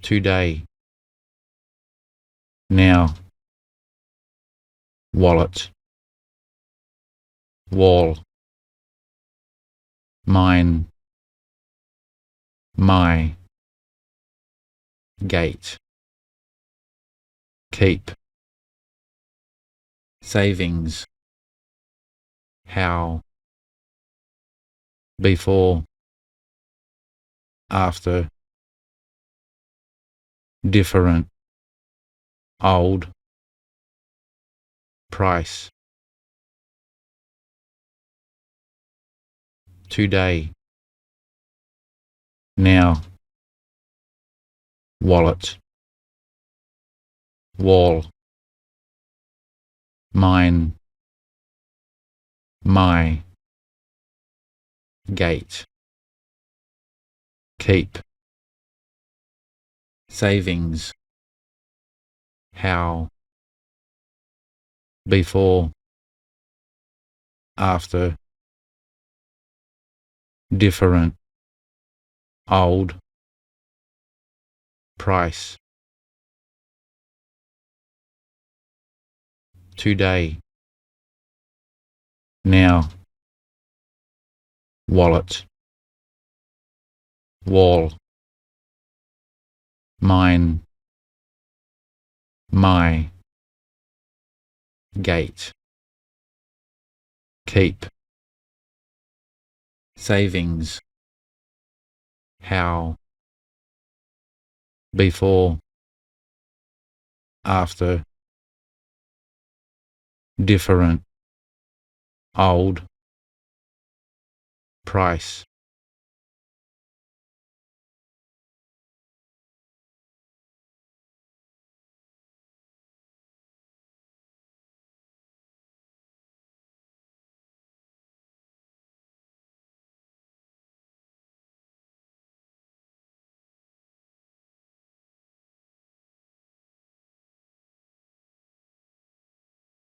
today, now, wallet, wall, mine, my, gate, keep, savings, how, before, after, different, old, price, today, now, wallet, wall, mine, my, gate, keep, savings, how, before, after, different, old, price, today, now, wallet, wall, mine, my, gate, keep, savings, how, before, after, different, old, price.